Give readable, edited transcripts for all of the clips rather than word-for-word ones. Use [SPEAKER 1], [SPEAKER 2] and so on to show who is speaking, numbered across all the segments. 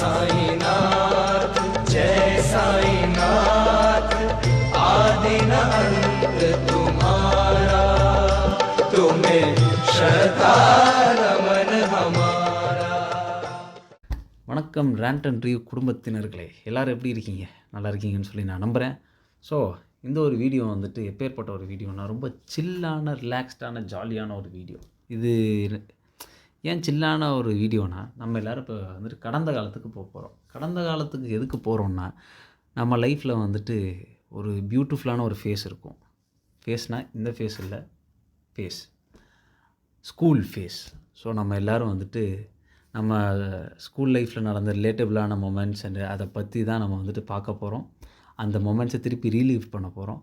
[SPEAKER 1] साईनाथ जय साईनाथ आदि न अंत तुम्हारा तुम्हें श्रद्धा नमन हमारा.
[SPEAKER 2] வணக்கம் ரேண்ட் அண்ட் ரிவ்யூ குடும்பத்தினர்களே, எல்லோரும் எப்படி இருக்கீங்க? நல்லா இருக்கீங்கன்னு சொல்லி நான் நம்புகிறேன். ஸோ இந்த ஒரு வீடியோ வந்துட்டு எப்பேற்பட்ட ஒரு வீடியோனா, ரொம்ப சில்லான ரிலாக்ஸ்டான ஜாலியான ஒரு வீடியோ. இது ஏன் சில்லான ஒரு வீடியோனா, நம்ம எல்லோரும் இப்போ வந்துட்டு கடந்த காலத்துக்கு போகிறோம். கடந்த காலத்துக்கு எதுக்கு போகிறோன்னா, நம்ம லைஃப்பில் வந்துட்டு ஒரு பியூட்டிஃபுல்லான ஒரு ஃபேஸ் இருக்கும். ஃபேஸ்னால் இந்த ஃபேஸ் இல்லை, ஃபேஸ் ஸ்கூல் ஃபேஸ். ஸோ நம்ம எல்லோரும் வந்துட்டு நம்ம ஸ்கூல் லைஃப்பில் நடந்த ரிலேட்டபிளான மொமெண்ட்ஸ் அண்ட் அதை பற்றி தான் நம்ம வந்துட்டு பார்க்க போகிறோம். அந்த மொமெண்ட்ஸை திருப்பி ரீலீவ் பண்ண போகிறோம்.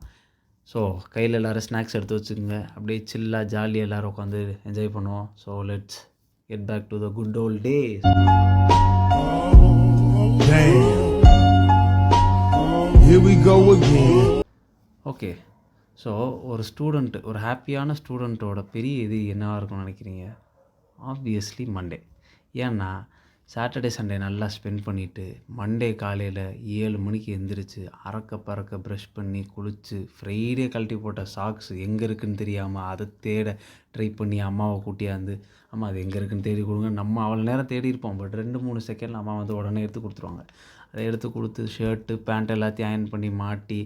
[SPEAKER 2] ஸோ கையில் எல்லோரும் ஸ்நாக்ஸ் எடுத்து வச்சுக்கோங்க. அப்படியே சில்லாக ஜாலியாக எல்லோரும் உட்காந்து என்ஜாய் பண்ணுவோம். So let's get back to the good old days. Okay, so ஒரு ஸ்டூடெண்ட், ஒரு ஹாப்பியான ஸ்டூடெண்ட்டோட பெரிய இது என்னவாக இருக்கும்னு நினைக்கிறீங்க? Obviously Monday. ஏன்னா சாட்டர்டே சண்டே நல்லா ஸ்பெண்ட் பண்ணிவிட்டு மண்டே காலையில் 7 மணிக்கு எழுந்திரிச்சு அறக்க பறக்க ப்ரஷ் பண்ணி குளித்து ஃப்ரைடே கழட்டி போட்ட சாக்ஸ் எங்கே இருக்குதுன்னு தெரியாமல் அதை தேட ட்ரை பண்ணி அம்மாவை கூட்டியாந்து, அம்மா அது எங்கே இருக்குதுன்னு தேடி கொடுங்க. நம்ம அவ்வளோ நேரம் தேடி இருப்போம். பட் 2-3 செகண்ட் அம்மா வந்து உடனே எடுத்து கொடுத்துருவாங்க. அதை எடுத்து கொடுத்து ஷர்ட்டு பேண்ட் எல்லாத்தையும் அயர்ன் பண்ணி மாட்டி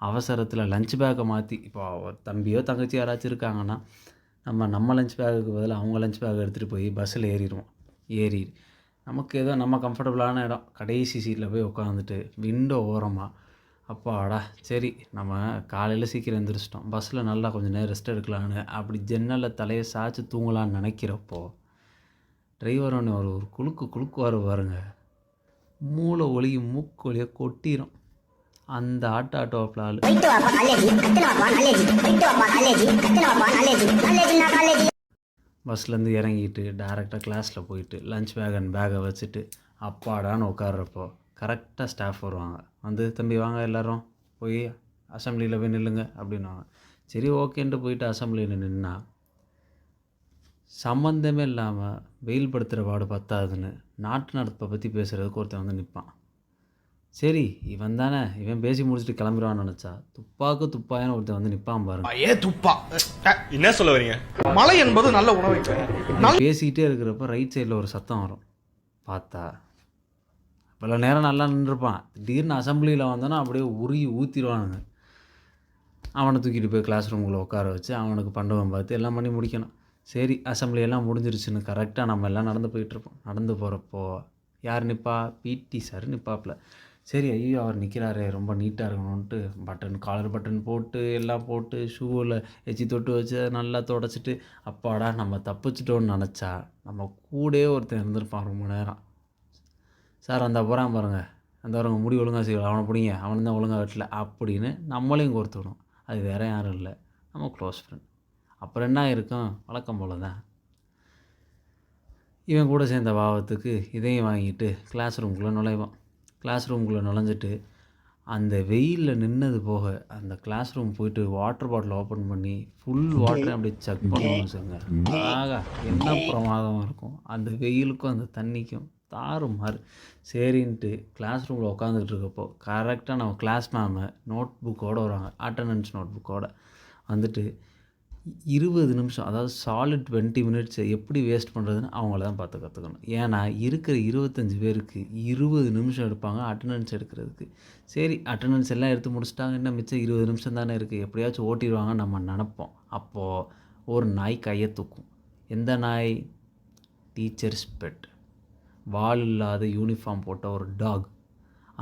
[SPEAKER 2] அவசரத்தில் லஞ்ச் பேக்கை மாற்றி, இப்போ தம்பியோ தங்கச்சி யாராச்சும் இருக்காங்கன்னா நம்ம லஞ்ச் பேக்குக்கு பதில் அவங்க லஞ்ச் பேக் எடுத்துகிட்டு போய் பஸ்ஸில் ஏறி நமக்கு ஏதோ நம்ம கம்ஃபர்டபுளான இடம் கடைசி சீட்டில் போய் உட்காந்துட்டு விண்டோ ஓரமாக, அப்பாடா சரி நம்ம காலையில் சீக்கிரம் எழுந்திரிச்சிட்டோம், பஸ்ஸில் நல்லா கொஞ்சம் நேரம் ரெஸ்ட் எடுக்கலான்னு அப்படி ஜன்னலில் தலையை சாய்ச்சி தூங்கலான்னு நினைக்கிறப்போ டிரைவர் ஒன்று ஒரு குலுக்குவார் பாருங்க, மூளை ஒலிக்கு மூக்கு ஒலியை கொட்டிடும். அந்த ஆட்டோவாப்பில் பஸ்லேருந்து இறங்கிட்டு டேரெக்டாக கிளாஸில் போயிட்டு லஞ்ச் பேக்கை வச்சுட்டு அப்பாடான்னு உட்கார்றப்போ கரெக்டாக ஸ்டாஃப் வருவாங்க. வந்து தம்பி வாங்க எல்லோரும் போய் அசம்பிளியில் போய் நில்லுங்க அப்படின்வாங்க. சரி ஓகேன்ட்டு போயிட்டு அசம்பிளியில் நின்னா சம்மந்தமே இல்லாமல் வெயில் படுத்துகிற பாடு பத்தாதுன்னு நாட்டு நடப்பை பற்றி பேசுகிறதுக்கு ஒருத்தன் வந்து நிற்பான். சரி இவன் தானே, இவன் பேசி முடிச்சுட்டு கிளம்பிடுவான்னு நினச்சா துப்பாயான்னு ஒருத்தன் வந்து நிற்பான் பாருங்க.
[SPEAKER 3] என்ன சொல்ல வரீங்க? மழை என்பது நல்ல உணவு.
[SPEAKER 2] பேசிக்கிட்டே இருக்கிறப்ப ரைட் சைடில் ஒரு சத்தம் வரும். பார்த்தா இவ்வளோ நேரம் நல்லா நின்றுருப்பான். திடீர்னு அசம்பிளியில் வந்தோன்னா அப்படியே உருகி ஊற்றிடுவானுங்க. அவனை தூக்கிட்டு போய் கிளாஸ் ரூமுக்குள்ளே உட்கார வச்சு அவனுக்கு பண்டவன் பார்த்து எல்லாம் பண்ணி முடிக்கணும். சரி அசம்பிளியெல்லாம் முடிஞ்சிருச்சுன்னு கரெக்டாக நம்ம எல்லாம் நடந்து போயிட்டுருப்போம். நடந்து போகிறப்போ யார் நிற்பா? பிடி சார் நிற்பாப்பில். சரி ஐயோ அவர் நிற்கிறாரே, ரொம்ப நீட்டாக இருக்கணும்ன்ட்டு காலர் பட்டன் போட்டு எல்லாம் போட்டு ஷூவில் எச்சி தொட்டு வச்சு நல்லா தொடச்சிட்டு அப்பாடா நம்ம தப்பிச்சிட்டோன்னு நினச்சா நம்ம கூடயே ஒருத்தன் இருந்திருப்பான் ரொம்ப நேரம். சார் அந்த போகிறான் பாருங்கள், அந்த வரவங்க முடி ஒழுங்காக செய்யலாம், அவனை பிடிங்க, அவனை தான் ஒழுங்காக வெட்டல அப்படின்னு நம்மளையும் கோர்த்துக்கணும். அது வேறு யாரும் இல்லை, நம்ம க்ளோஸ் ஃப்ரெண்ட். அப்புறம் என்ன இருக்கும், வழக்கம் போல தான். இவன் கூட சேர்ந்த பாவத்துக்கு இதையும் வாங்கிட்டு கிளாஸ் ரூமுக்குள்ளே நுழைஞ்சிட்டு அந்த வெயிலில் நின்னது போக அந்த கிளாஸ் ரூம் போயிட்டு வாட்டர் பாட்டில் ஓப்பன் பண்ணி ஃபுல் வாட்டரை அப்படியே செக் பண்ணணும்னு சொல்லுங்க. ஆகா என்ன பிரமாதமாக இருக்கும் அந்த வெயிலுக்கும் அந்த தண்ணிக்கும் தாறுமாறு. சரின்ட்டு கிளாஸ் ரூமில் உட்காந்துக்கிட்டு இருக்கப்போ கரெக்டாக நம்ம கிளாஸ் மேமு நோட் புக்கோடு வருவாங்க, அட்டண்டன்ஸ் நோட் புக்கோடு வந்துட்டு 20 நிமிஷம், அதாவது சாலிட் 20 மினிட்ஸை எப்படி வேஸ்ட் பண்ணுறதுன்னு அவங்கள தான் பார்த்து கற்றுக்கணும். ஏன்னா இருக்கிற 25 பேருக்கு 20 நிமிஷம் எடுப்பாங்க அட்டண்டன்ஸ் எடுக்கிறதுக்கு. சரி அட்டண்டன்ஸ் எல்லாம் எடுத்து முடிச்சிட்டாங்க, இன்னும் மிச்சம் 20 நிமிஷம் தானே இருக்குது, எப்படியாச்சும் ஓட்டிடுவாங்க நம்ம நினப்போம். அப்போது ஒரு நாய் கையை தூக்கும். எந்த நாய்? டீச்சர்ஸ் பெட், வால் இல்லாத யூனிஃபார்ம் போட்ட ஒரு டாக்.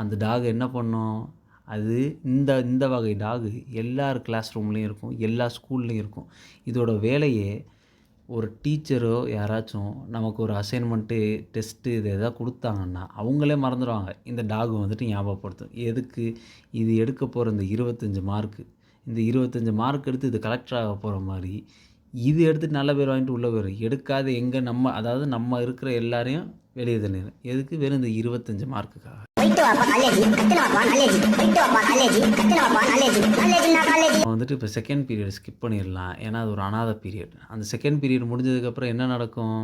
[SPEAKER 2] அந்த டாக் என்ன பண்ணும்? அது இந்த வகை டாகு எல்லார் கிளாஸ் ரூம்லேயும் இருக்கும், எல்லா ஸ்கூல்லேயும் இருக்கும். இதோட வேலையே ஒரு டீச்சரோ யாராச்சும் நமக்கு ஒரு அசைன்மெண்ட்டு டெஸ்ட்டு இது எதாவது கொடுத்தாங்கன்னா அவங்களே மறந்துடுவாங்க. இந்த டாகு வந்துட்டு ஞாபகப்படுத்தும். எதுக்கு? இது எடுக்க போகிற இந்த 25 மார்க்கு, இந்த 25 மார்க் எடுத்து இது கலெக்டர் ஆக போகிற மாதிரி இது எடுத்துகிட்டு நல்ல பேர் வாங்கிட்டு உள்ளே போயிடும். எடுக்காத எங்கே அதாவது நம்ம இருக்கிற எல்லாரையும் வெளியே தள்ளிடும். எதுக்கு? வெறும் இந்த 25 மார்க்குக்காக. வந்துட்டு இப்போ செகண்ட் பீரியட் ஸ்கிப் பண்ணிடலாம், ஏன்னா அது ஒரு அனாதை பீரியட். அந்த செகண்ட் பீரியட் முடிஞ்சதுக்கப்புறம் என்ன நடக்கும்?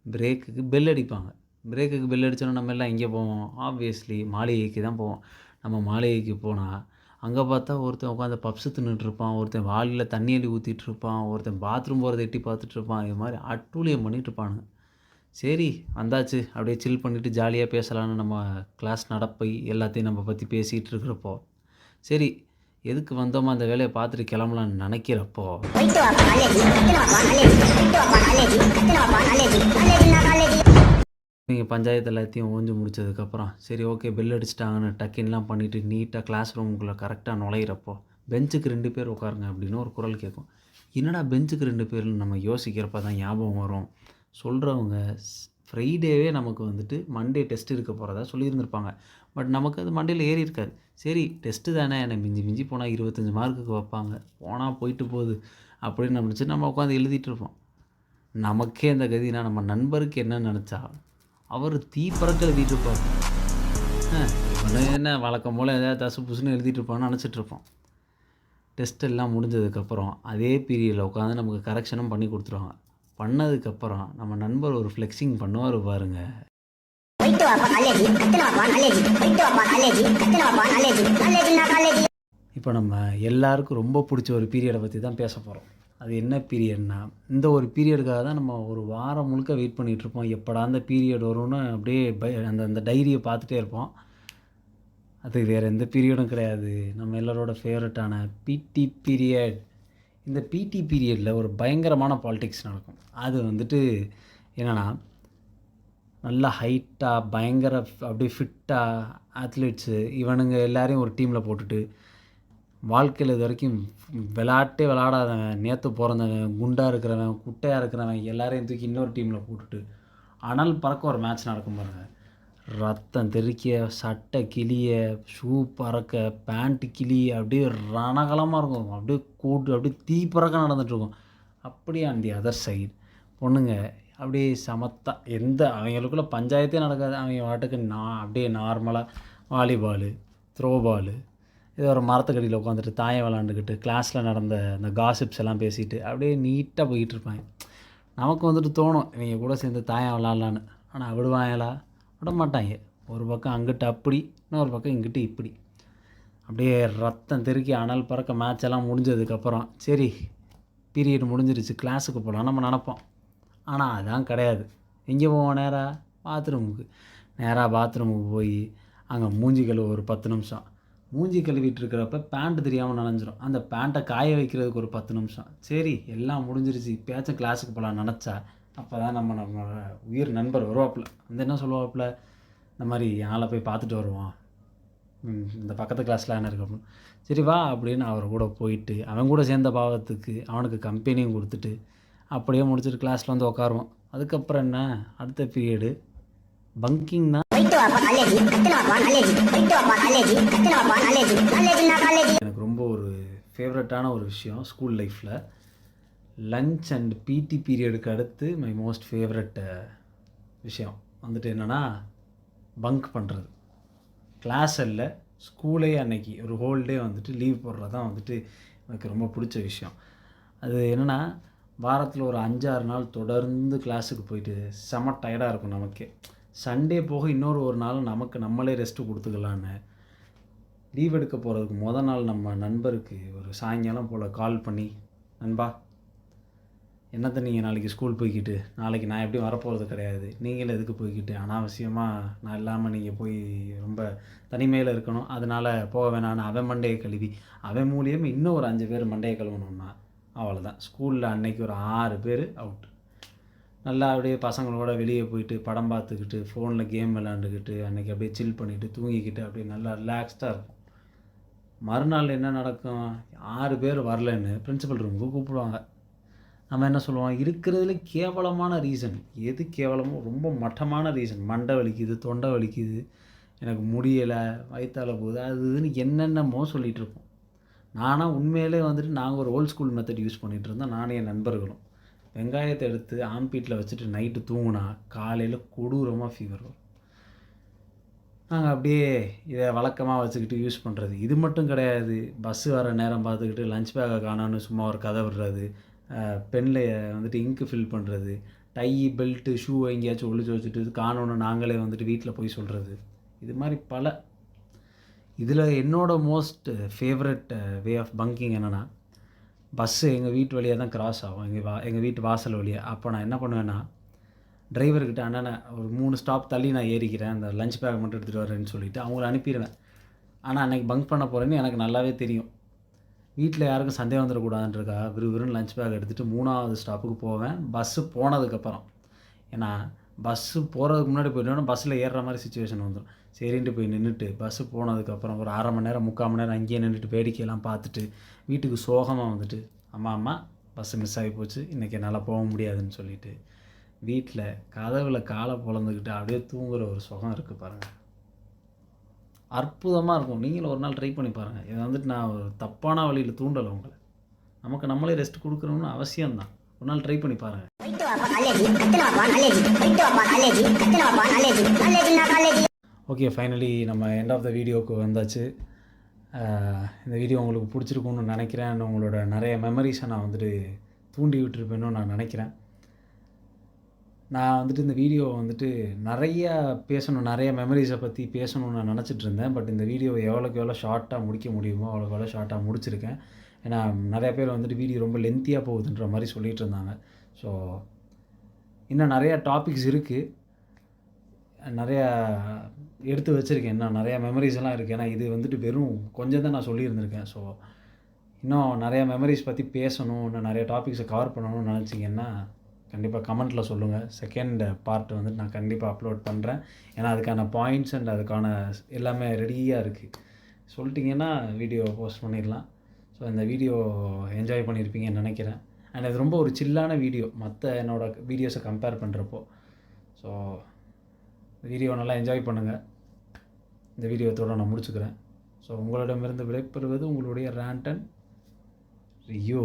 [SPEAKER 2] பிரேக்குக்கு பெல் அடிப்பாங்க. பிரேக்குக்கு பெல் அடிச்சோன்னா நம்ம எல்லாம் எங்கே போவோம்? ஆப்வியஸ்லி மாளிகைக்கு தான் போவோம். நம்ம மாளிகைக்கு போனா, அங்க பார்த்தா ஒருத்தன் உட்காந்து பப்ஸு தின்னுட்டுருப்பான், ஒருத்தன் வாளில தண்ணி அள்ளி ஊத்திட்டுருப்பான், ஒருத்தன் பாத்ரூம் போறத எட்டி பார்த்துட்டுருப்பான். இது மாரி அட்டூழியம் பண்ணிட்டுருப்பானுங்க. சரி வந்தாச்சு, அப்படியே சில் பண்ணிட்டு ஜாலியா பேசலான்னு நம்ம கிளாஸ் நடப்பை எல்லாத்தையும் நம்ம பத்தி பேசிட்டு இருக்கிறப்போ, சரி எதுக்கு வந்தோமோ அந்த வேலைய பார்த்துட்டு கிளம்பலான்னு நெனைக்கிறப்போ, இவங்க பஞ்சாயத்து எல்லாத்தையும் ஓஞ்சு முடிச்சதுக்கப்புறம், சரி ஓகே பெல் அடிச்சுட்டாங்கன்னு டக்கின்லாம் பண்ணிட்டு நீட்டா கிளாஸ் ரூமுக்குள்ள கரெக்ட்டா நுழையிறப்போ, பெஞ்சுக்கு 2 பேர் உட்காருங்க அப்படின்னு ஒரு குரல் கேட்கும். என்னடா பெஞ்சுக்கு 2 பேருன்னு நம்ம யோசிக்கிறப்ப தான் ஞாபகம் வரும். சொல்றவங்க ஃப்ரைடேவே நமக்கு வந்துட்டு மண்டே டெஸ்ட் இருக்க போறதா சொல்லியிருந்திருப்பாங்க. பட் நமக்கு அது மண்டையில ஏறி இருக்காது. சரி டெஸ்ட்டு தானே என்ன மிஞ்சி மிஞ்சி போனா 25 மார்க்குக்கு வைப்பாங்க. போனா போயிட்டு போகுது அப்படின்னு நெனச்சு நம்ம உட்காந்து எழுதிட்டு இருப்போம். நமக்கே அந்த கதினா நம்ம நண்பருக்கு என்ன நெனச்சா, அவரு தீ பறக்க எழுதிட்டு இருப்பாரு. இவனு என்ன வழக்கம் போல ஏதாவது தசு புசுன்னு எழுதிட்டு இருப்பான்னு நெனச்சிட்டு இருப்போம். டெஸ்ட் எல்லாம் முடிஞ்சதுக்கப்புறம் அதே பீரியடில் உட்காந்து நமக்கு கரெக்ஷனும் பண்ணி கொடுத்துருவாங்க. பண்ணதுக்கப்புறம் நம்ம நண்பர் ஒரு ஃப்ளெக்ஸிங் பண்ணுவார் பாருங்க. இப்போ நம்ம எல்லாருக்கும் ரொம்ப பிடிச்ச ஒரு பீரியடை பற்றி தான் பேச போகிறோம். அது என்ன பீரியட்னா, இந்த ஒரு பீரியடுக்காக தான் நம்ம ஒரு வாரம் முழுக்க வெயிட் பண்ணிகிட்ருப்போம். எப்படா அந்த பீரியட் வரும்னு அப்படியே அந்த அந்த டைரியை பார்த்துட்டே இருப்போம். அது வேறு எந்த பீரியடும் கிடையாது, நம்ம எல்லாரோட ஃபேவரட்டான பிடி பீரியட். இந்த பிடி பீரியடில் ஒரு பயங்கரமான பாலிடிக்ஸ் நடக்கும். அது வந்துட்டு என்னென்னா, நல்லா ஹைட்டாக பயங்கர அப்படியே ஃபிட்டாக அத்லெட்ஸு இவனுங்க எல்லாரையும் ஒரு டீமில் போட்டுட்டு, வாழ்க்கையில் இது வரைக்கும் விளையாட்டே விளையாடாதவன், நேற்று பிறந்தவன், குண்டாக இருக்கிறவன், குட்டையாக இருக்கிறவன் எல்லாரையும் தூக்கி இன்னொரு டீமில் போட்டுட்டு அனல் பறக்க ஒரு மேட்ச் நடக்கும் பாருங்க. ரத்தம் தெறிக்க, சட்டை கிளிய, ஷூ பறக்க, பேண்ட்டு கிளிய, அப்படியே ரணகலமாக இருக்கும். அப்படியே கூட்டு அப்படியே தீ பறக்க நடந்துகிட்ருக்கும். அப்படியே ஆன் தி அதர் சைடு பொண்ணுங்க அப்படியே சமத்தா எந்த அவங்களுக்குள்ள பஞ்சாயத்தே நடக்காது. அவங்க பாட்டுக்கு அப்படியே நார்மலாக வாலிபாலு, த்ரோபாலு, ஏதோ ஒரு மரத்துக்கடியில் உட்காந்துட்டு தாயம் விளாண்டுக்கிட்டு கிளாஸில் நடந்த அந்த காசிப்ஸ் எல்லாம் பேசிட்டு அப்படியே நீட்டாக போயிட்டு இருப்பாங்க. நமக்கு வந்துட்டு தோணும் இவங்க கூட சேர்ந்து தாயம் விளாட்லான்னு. ஆனால் விடுவாங்களா? விட மாட்டாங்க. ஒரு பக்கம் அங்கிட்டு அப்படி, இன்னொரு பக்கம் இங்கிட்டு இப்படி. அப்படியே ரத்தம் தெறிக்கி அனல் பறக்க மேட்ச் எல்லாம் முடிஞ்சதுக்கப்புறம் சரி பீரியட் முடிஞ்சிருச்சு கிளாஸுக்கு போகலாம் நம்ம நினப்போம். ஆனால் அதான் கிடையாது. எங்கே போவோம்? நேராக பாத்ரூமுக்கு போய் அங்கே மூஞ்சி கழுவ ஒரு 10 நிமிஷம். மூஞ்சி கழுவிட்டு இருக்கிறப்ப பேண்ட்டு தெரியாமல் நனைஞ்சிரும். அந்த பேண்ட்டை காய வைக்கிறதுக்கு ஒரு 10 நிமிஷம். சரி எல்லாம் முடிஞ்சிருச்சு, இப்போயாச்சும் கிளாஸுக்கு போகலாம் நினச்சா, அப்போ தான் நம்ம உயிர் நண்பர் வருவாப்புல. வந்து என்ன சொல்லுவாப்புல, இந்த மாதிரி ஆளை போய் பார்த்துட்டு வருவான், இந்த பக்கத்து கிளாஸில் என்ன இருக்கு அப்படின்னு. சரி வா அப்படின்னு அவர் கூட போயிட்டு அவன் கூட சேர்ந்த பாவத்துக்கு அவனுக்கு கம்பெனியும் கொடுத்துட்டு அப்படியே முடிச்சுட்டு கிளாஸில் வந்து உட்காருவோம். அதுக்கப்புறம் என்ன, அடுத்த பீரியடு பங்கிங் தான். எனக்கு ரொம்ப ஒரு ஃபேவரட்டான ஒரு விஷயம் ஸ்கூல் லைஃப்பில். லஞ்ச் அண்ட் பிடி பீரியடுக்கு அடுத்து மை மோஸ்ட் ஃபேவரட் விஷயம் வந்துட்டு என்னென்னா, பங்க் பண்ணுறது. கிளாஸ் இல்லை, ஸ்கூலே அன்னைக்கு ஒரு ஹோல் டே வந்துட்டு லீவ் போடுறது தான் வந்துட்டு எனக்கு ரொம்ப பிடிச்ச விஷயம். அது என்னென்னா, வாரத்தில் ஒரு 5-6 நாள் தொடர்ந்து கிளாஸுக்கு போயிட்டு செம டயர்டாக இருக்கும் நமக்கே. சண்டே போக இன்னொரு ஒரு நாள் நமக்கு நம்மளே ரெஸ்ட்டு கொடுத்துக்கலான்னு லீவ் எடுக்க போகிறதுக்கு நாள் நம்ம நண்பருக்கு ஒரு சாயங்காலம் போல் கால் பண்ணி, நண்பா என்னத்தை நீங்கள் நாளைக்கு ஸ்கூல் போய்க்கிட்டு, நாளைக்கு நான் எப்படியும் வரப்போகிறது கிடையாது, நீங்களும் எதுக்கு போய்க்கிட்டு அனாவசியமாக நான் இல்லாமல் நீங்கள் போய் ரொம்ப தனிமையில் இருக்கணும், அதனால் போக வேணான்னு அவன் மண்டையை கழுவி அவன் மூலியமாக இன்னும் ஒரு 5 பேர் மண்டையை கழுவணும்னா அவ்வளோதான். ஸ்கூலில் அன்னைக்கு ஒரு 6 பேர் அவுட். நல்லா அப்படியே பசங்களோட வெளியே போயிட்டு படம் பார்த்துக்கிட்டு ஃபோனில் கேம் விளாண்டுக்கிட்டு அன்றைக்கி அப்படியே சில் பண்ணிவிட்டு தூங்கிக்கிட்டு அப்படியே நல்லா ரிலாக்ஸ்டாக இருக்கும். மறுநாள் என்ன நடக்கும், 6 பேர் வரலன்னு பிரின்சிபல் ரூமுக்கு கூப்பிடுவாங்க. நம்ம என்ன சொல்லுவோம், இருக்கிறதுல கேவலமான ரீசன் எது கேவலமோ, ரொம்ப மட்டமான ரீசன், மண்டை வலிக்குது, தொண்டை வலிக்குது, எனக்கு முடியலை, வயிற்றால போகுது, அது இதுன்னு என்னென்னமோ சொல்லிகிட்டு இருப்போம். நானாக உண்மையிலே வந்துட்டு நாங்கள் ஒரு ஓல்ட் ஸ்கூல் மெத்தட் யூஸ் பண்ணிகிட்டு இருந்தோம். நானும் என் நண்பர்களும் வெங்காயத்தை எடுத்து ஆம்பீட்டில் வச்சுட்டு நைட்டு தூங்கினா காலையில் கொடூரமாக ஃபீவர் வரும். நாங்கள் அப்படியே இதை வழக்கமாக வச்சுக்கிட்டு யூஸ் பண்ணுறது. இது மட்டும் கிடையாது, பஸ்ஸு வர நேரம் பார்த்துக்கிட்டு லஞ்ச் பேக்கை காணோன்னு சும்மா ஒரு கதை விடுறது, பெனில் வந்துட்டு இங்கு ஃபில் பண்ணுறது, டை பெல்ட்டு ஷூ எங்கேயாச்சும் ஒளிச்சு வச்சுட்டு இது காணோன்னு நாங்களே வந்துட்டு வீட்டில் போய் சொல்கிறது. இது மாதிரி பல. இதில் என்னோட most favourite way of bunking என்னென்னா, பஸ்ஸு எங்கள் வீட்டு வழியாக தான் கிராஸ் ஆகும், எங்கள் வீட்டு வாசல் வழியாக. அப்போ நான் என்ன பண்ணுவேன்னா, டிரைவர்கிட்ட அண்ணனை ஒரு 3 ஸ்டாப் தள்ளி நான் ஏறிக்கிறேன், அந்த லஞ்ச் பேக் மட்டும் எடுத்துகிட்டு வரேன்னு சொல்லிவிட்டு அவங்கள அனுப்பிடுவேன். ஆனால் அன்றைக்கி பங்க் பண்ண போகிறேன்னு எனக்கு நல்லாவே தெரியும். வீட்டில் யாருக்கும் சந்தேகம் வந்துடக்கூடாதுன்றக்கா விறுவிறுன்னு லஞ்ச் பேக் எடுத்துகிட்டு 3வது ஸ்டாப்புக்கு போவேன், பஸ்ஸு போனதுக்கப்புறம். ஏன்னா பஸ்ஸு போகிறதுக்கு முன்னாடி போய்ட்டோன்னா பஸ்ஸில் ஏறுற மாதிரி சுச்சுவேஷன் வந்துடும். சரின்ட்டு போய் நின்றுட்டு பஸ்ஸு போனதுக்கப்புறம் ஒரு 1/2 மணி நேரம் 3/4 மணி நேரம் அங்கேயே நின்றுட்டு வேடிக்கையெல்லாம் பார்த்துட்டு வீட்டுக்கு சோகமாக வந்துட்டு, அம்மா பஸ்ஸு மிஸ் ஆகி போச்சு, இன்றைக்கி என்னால் போக முடியாதுன்னு சொல்லிவிட்டு வீட்டில் கதவில் காலை பொழந்துக்கிட்டு அப்படியே தூங்குகிற ஒரு சுகம் இருக்குது பாருங்கள். அற்புதமாக இருக்கும். நீங்களும் ஒரு நாள் ட்ரை பண்ணி பாருங்கள். இதை வந்துட்டு நான் ஒரு தப்பான வழியில் தூண்டலை உங்களை. நமக்கு நம்மளே ரெஸ்ட் கொடுக்குறோம்னு அவசியம்தான். ஒரு நாள் ட்ரை பண்ணி பாருங்கள். ஓகே, ஃபைனலி நம்ம எண்ட் ஆஃப் த வீடியோவுக்கு வந்தாச்சு. இந்த வீடியோ உங்களுக்கு பிடிச்சிருக்குன்னு நினைக்கிறேன். உங்களோட நிறைய மெமரிஸை நான் வந்துட்டு தூண்டி விட்டுருப்பேன்னு நான் நினைக்கிறேன். நான் வந்துட்டு இந்த வீடியோவை வந்துட்டு நிறையா பேசணும், நிறைய மெமரிஸை பற்றி பேசணும்னு நான் நினச்சிட்டு இருந்தேன். பட் இந்த வீடியோவை எவ்வளோக்கு எவ்வளோ ஷார்ட்டாக முடிக்க முடியுமோ அவ்வளோக்கு எவ்வளோ ஷார்ட்டாக முடிச்சிருக்கேன். ஏன்னா நிறைய பேர் வந்துட்டு வீடியோ ரொம்ப லென்த்தியாக போகுதுன்ற மாதிரி சொல்லிகிட்டு இருந்தாங்க. ஸோ இன்னும் நிறையா டாபிக்ஸ் இருக்குது, நிறையா எடுத்து வச்சுருக்கேன். இன்னும் நிறையா மெமரிஸ் எல்லாம் இருக்குது. ஏன்னா இது வந்துட்டு வெறும் கொஞ்சம் தான் நான் சொல்லியிருந்திருக்கேன். ஸோ இன்னும் நிறையா மெமரிஸ் பற்றி பேசணும், இன்னும் நிறைய டாபிக்ஸை கவர் பண்ணணும்னு நினச்சிங்கன்னா கண்டிப்பாக கமெண்ட்டில் சொல்லுங்கள். செகண்ட் பார்ட் வந்துட்டு நான் கண்டிப்பாக அப்லோட் பண்ணுறேன். ஏன்னா அதுக்கான பாயிண்ட்ஸ் அண்ட் அதுக்கான எல்லாமே ரெடியாக இருக்குது. சொல்லிட்டிங்கன்னா வீடியோ போஸ்ட் பண்ணிடலாம். ஸோ இந்த வீடியோ என்ஜாய் பண்ணியிருப்பீங்கன்னு நினைக்கிறேன். அண்ட் இது ரொம்ப ஒரு சில்லான வீடியோ மற்ற என்னோடய வீடியோஸை கம்பேர் பண்ணுறப்போ. ஸோ வீடியோ நல்லா என்ஜாய் பண்ணுங்கள். இந்த வீடியோத்தோடு நான் முடிச்சுக்கிறேன். ஸோ உங்களிடமிருந்து விடைபெறுவது உங்களுடைய ரேண்டன் ரியூ.